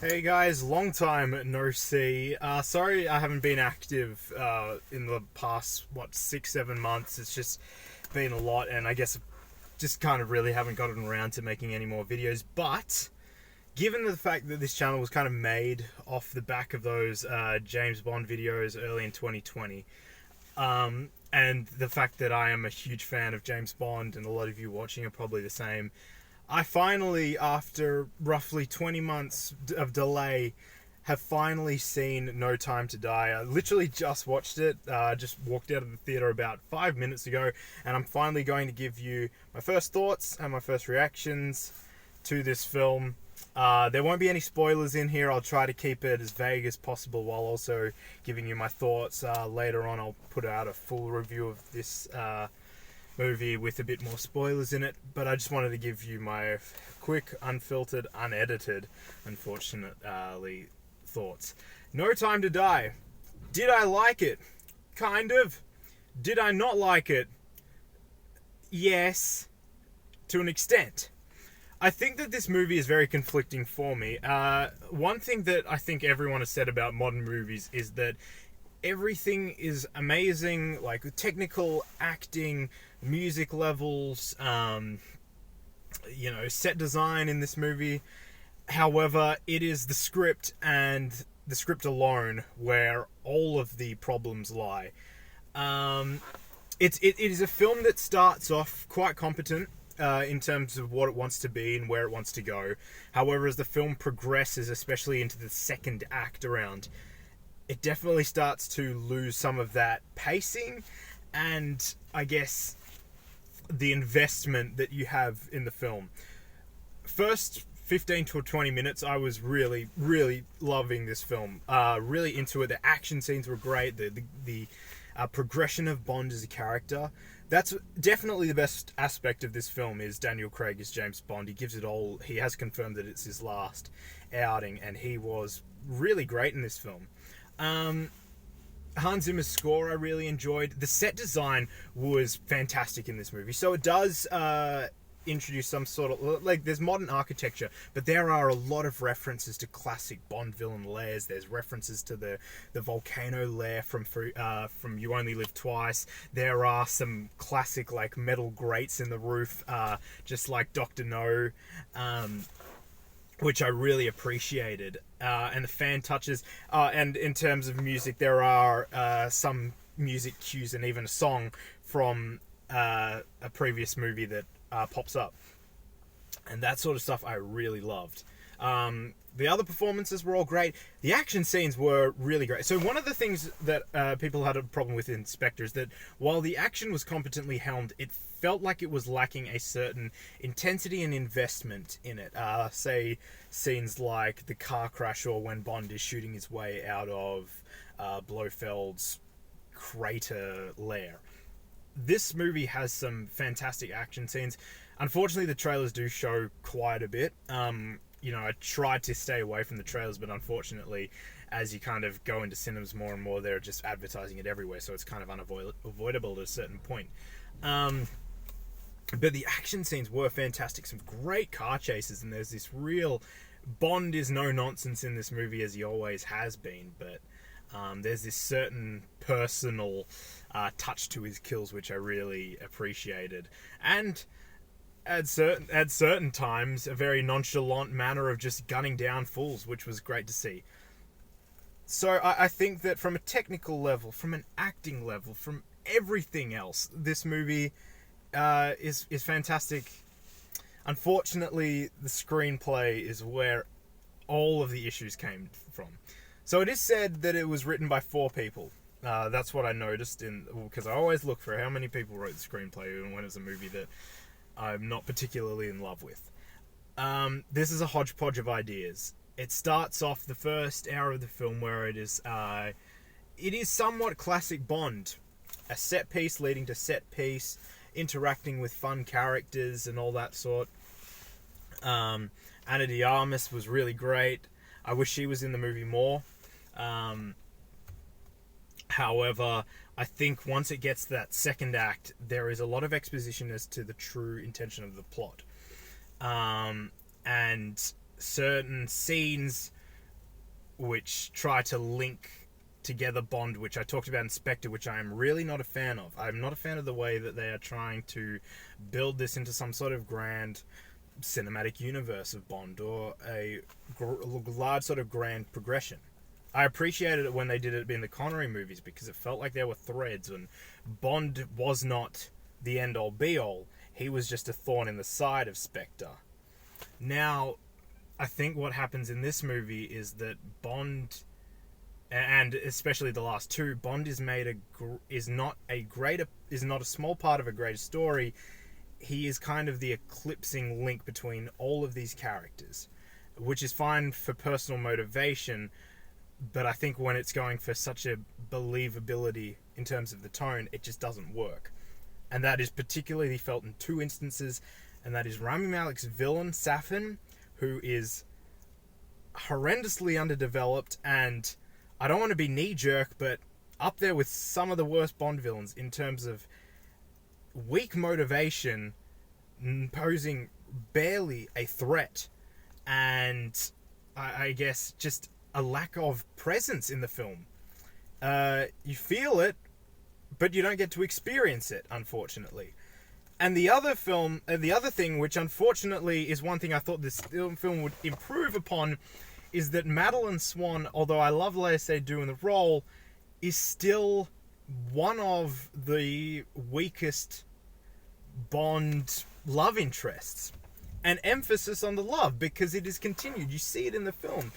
Hey guys, long time no see. Sorry I haven't been active in the past, 6, 7 months. It's just been a lot, and I guess just kind of really haven't gotten around to making any more videos. But given the fact that this channel was kind of made off the back of those James Bond videos early in 2020, and the fact that I am a huge fan of James Bond, and a lot of you watching are probably the same, I finally, after roughly 20 months of delay, have finally seen No Time to Die. I literally just watched it, just walked out of the theatre about 5 minutes ago, and I'm finally going to give you my first thoughts and my first reactions to this film. There won't be any spoilers in here. I'll try to keep it as vague as possible while also giving you my thoughts. Later on, I'll put out a full review of this movie with a bit more spoilers in it, but I just wanted to give you my quick, unfiltered, unedited, unfortunately, thoughts. No Time to Die. Did I like it? Kind of. Did I not like it? Yes, to an extent. I think that this movie is very conflicting for me. One thing that I think everyone has said about modern movies is that everything is amazing, like technical, acting, music levels, set design in this movie. However, it is the script and the script alone where all of the problems lie. It is a film that starts off quite competent in terms of what it wants to be and where it wants to go. However, as the film progresses, especially into the second act around, it definitely starts to lose some of that pacing and, I guess, the investment that you have in the film. First 15 to 20 minutes, I was really, really loving this film. Really into it. The action scenes were great. The progression of Bond as a character. That's definitely the best aspect of this film, is Daniel Craig as James Bond. He gives it all. He has confirmed that it's his last outing, and he was really great in this film. Hans Zimmer's score I really enjoyed. The set design was fantastic in this movie. So it does introduce some sort of, like, there's modern architecture, but there are a lot of references to classic Bond villain lairs. There's references to the volcano lair from You Only Live Twice. There are some classic, like, metal grates in the roof, just like Dr. No, which I really appreciated. And the fan touches. And in terms of music, there are some music cues and even a song from a previous movie that pops up. And that sort of stuff I really loved. The other performances were all great. The action scenes were really great. So one of the things that people had a problem with in Spectre is that while the action was competently helmed, it felt like it was lacking a certain intensity and investment in it. Say scenes like the car crash, or when Bond is shooting his way out of Blofeld's crater lair. This movie has some fantastic action scenes. Unfortunately, the trailers do show quite a bit. I tried to stay away from the trailers, but unfortunately, as you kind of go into cinemas more and more, they're just advertising it everywhere, so it's kind of unavoidable at a certain point. But the action scenes were fantastic. Some great car chases, and there's this real... Bond is no nonsense in this movie, as he always has been, but there's this certain personal touch to his kills, which I really appreciated. And at certain times, a very nonchalant manner of just gunning down fools, which was great to see. So I think that from a technical level, from an acting level, from everything else, this movie is fantastic. Unfortunately, the screenplay is where all of the issues came from. So it is said that it was written by 4 people. That's what I noticed, because I always look for how many people wrote the screenplay, even when it's a movie that I'm not particularly in love with. This is a hodgepodge of ideas. It starts off the first hour of the film where it is somewhat classic Bond. A set piece leading to set piece, interacting with fun characters and all that sort. Ana de Armas was really great. I wish she was in the movie more. However, I think once it gets to that second act, there is a lot of exposition as to the true intention of the plot. And certain scenes which try to link together Bond, which I talked about in Spectre, which I am really not a fan of. I'm not a fan of the way that they are trying to build this into some sort of grand cinematic universe of Bond, or a large sort of grand progression. I appreciated it when they did it in the Connery movies, because it felt like there were threads, and Bond was not the end-all be-all. He was just a thorn in the side of Spectre. Now, I think what happens in this movie is that Bond, and especially the last two, Bond is not a small part of a greater story. He is kind of the eclipsing link between all of these characters, which is fine for personal motivation, but I think when it's going for such a believability in terms of the tone, it just doesn't work. And that is particularly felt in two instances, and that is Rami Malek's villain, Safin, who is horrendously underdeveloped, and I don't want to be knee-jerk, but up there with some of the worst Bond villains in terms of weak motivation, posing barely a threat, and I guess just a lack of presence in the film. You feel it, but you don't get to experience it, unfortunately. And the other thing, which unfortunately is one thing I thought this film would improve upon, is that Madeline Swan, although I love Léa Seydoux in the role, is still one of the weakest Bond love interests. An emphasis on the love, because it is continued. You see it in the film.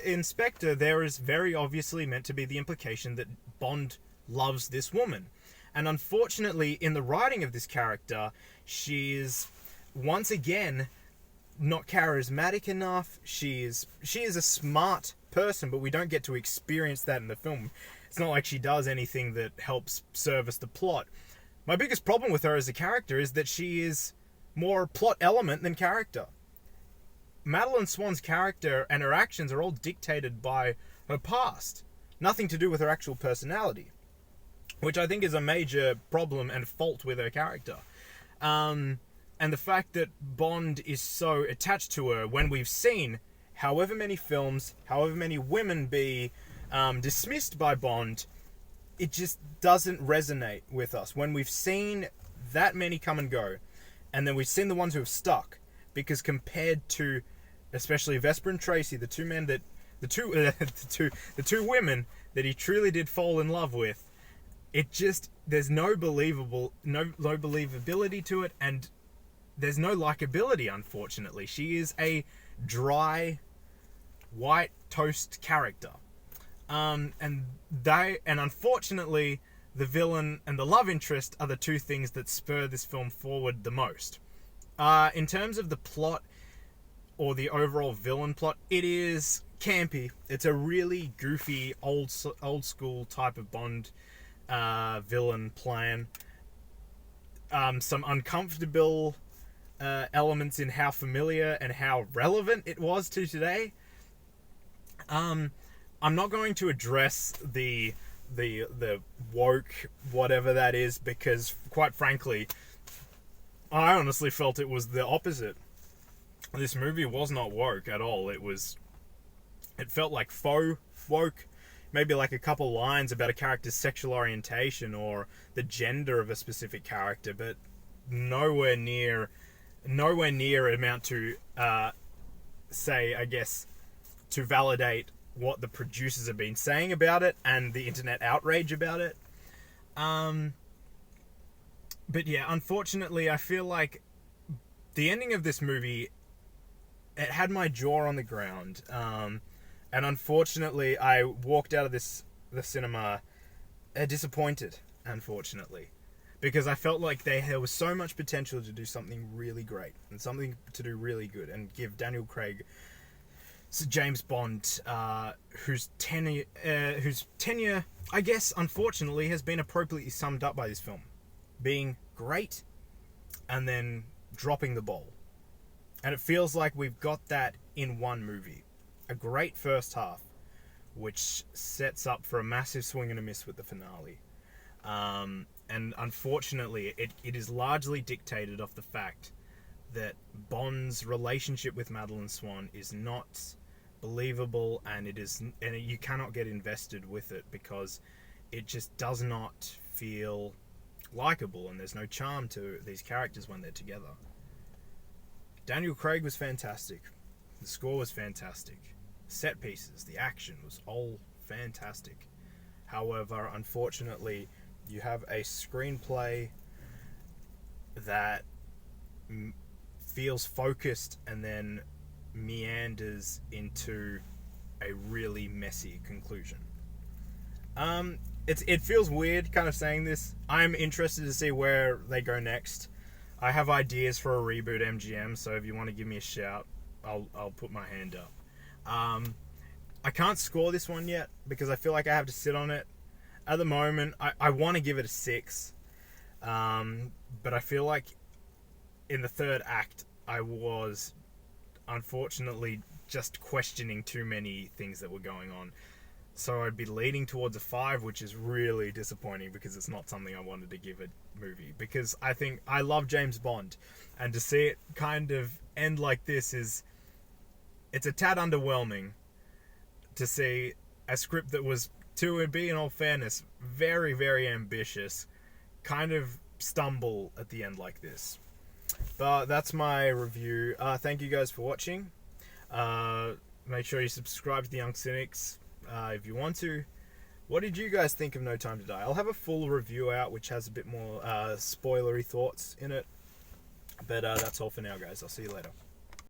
In Spectre, there is very obviously meant to be the implication that Bond loves this woman. And unfortunately, in the writing of this character, she is once again not charismatic enough. She is a smart person, but we don't get to experience that in the film. It's not like she does anything that helps service the plot. My biggest problem with her as a character is that she is more plot element than character. Madeline Swan's character and her actions are all dictated by her past. Nothing to do with her actual personality, which I think is a major problem and fault with her character. And the fact that Bond is so attached to her, when we've seen however many films, however many women be dismissed by Bond, it just doesn't resonate with us. When we've seen that many come and go, and then we've seen the ones who have stuck, because compared to, especially Vesper and Tracy, the two women that he truly did fall in love with, it just, there's no believability to it, and there's no likability, unfortunately. She is a dry, white toast character. And unfortunately, the villain and the love interest are the two things that spur this film forward the most. In terms of the plot, or the overall villain plot, it is campy. It's a really goofy, old school type of Bond villain plan. Some uncomfortable elements in how familiar and how relevant it was to today. I'm not going to address the woke whatever that is, because quite frankly, I honestly felt it was the opposite. This movie was not woke at all. It felt like faux woke. Maybe like a couple lines about a character's sexual orientation or the gender of a specific character, but nowhere near amount to say, I guess, to validate what the producers have been saying about it and the internet outrage about it. But yeah, unfortunately, I feel like the ending of this movie, it had my jaw on the ground. And unfortunately, I walked out of the cinema disappointed, unfortunately. Because I felt like there was so much potential to do something really great and something to do really good and give Daniel Craig, Sir James Bond, whose tenure, I guess, unfortunately, has been appropriately summed up by this film. Being great and then dropping the ball. And it feels like we've got that in one movie. A great first half, which sets up for a massive swing and a miss with the finale. And unfortunately, it is largely dictated off the fact that Bond's relationship with Madeline Swan is not believable, and you cannot get invested with it because it just does not feel likable, and there's no charm to these characters when they're together. Daniel Craig was fantastic. The score was fantastic. Set pieces, the action was all fantastic. However, unfortunately, you have a screenplay that feels focused and then meanders into a really messy conclusion. It feels weird kind of saying this. I'm interested to see where they go next. I have ideas for a reboot MGM, so if you want to give me a shout, I'll put my hand up. I can't score this one yet because I feel like I have to sit on it. At the moment, I want to give it a 6, but I feel like in the third act I was unfortunately just questioning too many things that were going on. So I'd be leaning towards a 5, which is really disappointing because it's not something I wanted to give a movie. Because I love James Bond, and to see it kind of end like this it's a tad underwhelming to see a script that was, to be in all fairness, very, very ambitious, kind of stumble at the end like this. But that's my review. Thank you guys for watching. Make sure you subscribe to the Young Cynics if you want to. What did you guys think of No Time to Die? I'll have a full review out which has a bit more spoilery thoughts in it. But that's all for now, guys. I'll see you later.